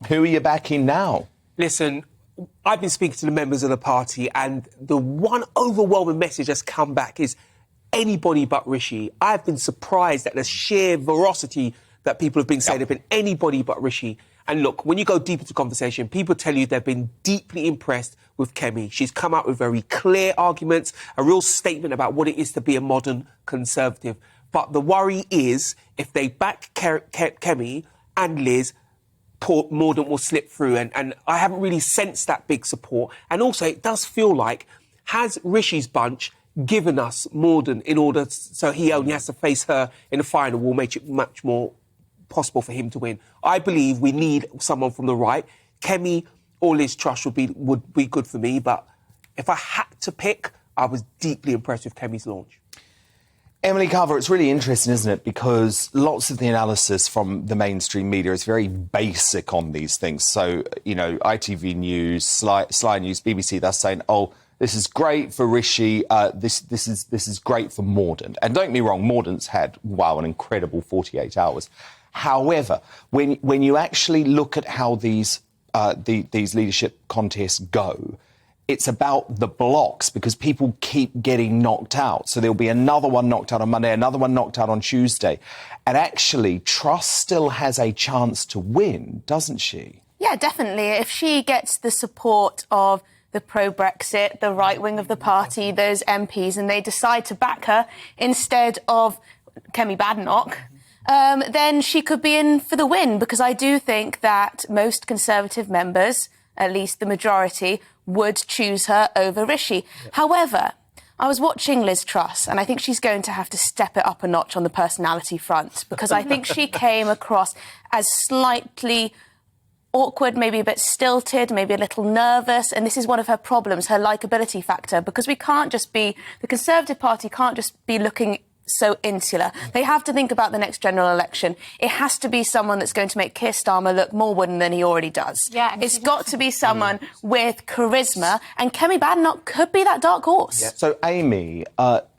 Who are you backing now? Listen, I've been speaking to the members of the party, and the one overwhelming message that's come back is anybody but Rishi. I've been surprised at the sheer veracity that people have been saying. They've been anybody but Rishi. And look, when you go deep into conversation, people tell you they've been deeply impressed with Kemi. She's come out with very clear arguments, a real statement about what it is to be a modern Conservative. But the worry is, if they back Kemi and Liz, Mordaunt will slip through. And I haven't really sensed that big support. And also, it does feel like, has Rishi's bunch given us Mordaunt in order so he only has to face her in the final will make it much more possible for him to win? I believe we need someone from the right. Kemi or Liz Truss would be good for me, but if I had to pick, I was deeply impressed with Kemi's launch. Emily Carver, it's really interesting, isn't it? Because lots of the analysis from the mainstream media is very basic on these things. So, you know, ITV News, Sly News, BBC, they're saying, oh, this is great for Rishi, this is great for Mordaunt. And don't get me wrong, Mordaunt's had, an incredible 48 hours. However, when you actually look at how these leadership contests go, it's about the blocks, because people keep getting knocked out. So there'll be another one knocked out on Monday, another one knocked out on Tuesday. And actually, Truss still has a chance to win, doesn't she? Yeah, definitely. If she gets the support of the pro-Brexit, the right wing of the party, those MPs, and they decide to back her instead of Kemi Badenoch, then she could be in for the win, because I do think that most Conservative members, at least the majority, would choose her over Rishi. Yeah. However, I was watching Liz Truss, and I think she's going to have to step it up a notch on the personality front, because I think she came across as slightly awkward, maybe a bit stilted, maybe a little nervous, and this is one of her problems, her likeability factor, because the Conservative Party can't just be looking so insular. They have to think about the next general election. It has to be someone that's going to make Keir Starmer look more wooden than he already does. Yeah, it's got to be someone with charisma, and Kemi Badenoch could be that dark horse. Yeah. So, Amy,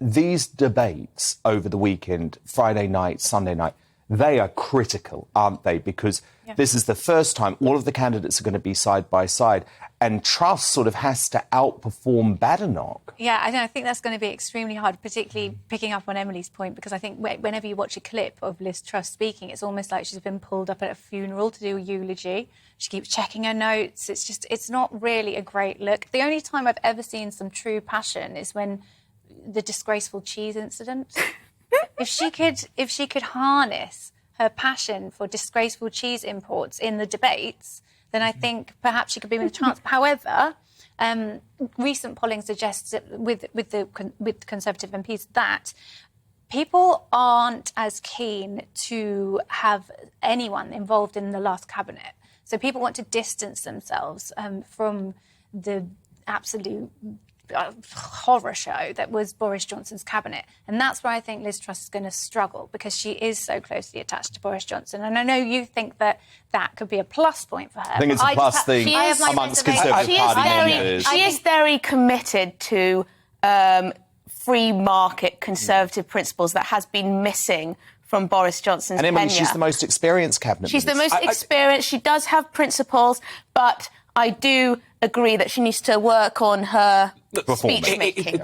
these debates over the weekend, Friday night, Sunday night, they are critical, aren't they? Because this is the first time all of the candidates are going to be side by side, and Truss sort of has to outperform Badenoch. Yeah, I think that's going to be extremely hard, particularly picking up on Emily's point, because I think whenever you watch a clip of Liz Truss speaking, it's almost like she's been pulled up at a funeral to do a eulogy. She keeps checking her notes. It's not really a great look. The only time I've ever seen some true passion is when the disgraceful cheese incident. If she could harness her passion for disgraceful cheese imports in the debates, then I think perhaps she could be with a chance. However, recent polling suggests that with Conservative MPs that people aren't as keen to have anyone involved in the last cabinet. So people want to distance themselves from the absolute horror show that was Boris Johnson's cabinet. And that's where I think Liz Truss is going to struggle, because she is so closely attached to Boris Johnson. And I know you think that could be a plus point for her. I think it's a plus thing amongst Conservative Party members. She is very committed to free market Conservative principles that has been missing from Boris Johnson's And Emily, tenure. She's the most experienced cabinet She's minister. the most experienced. She does have principles, but I do agree that she needs to work on her speech-making.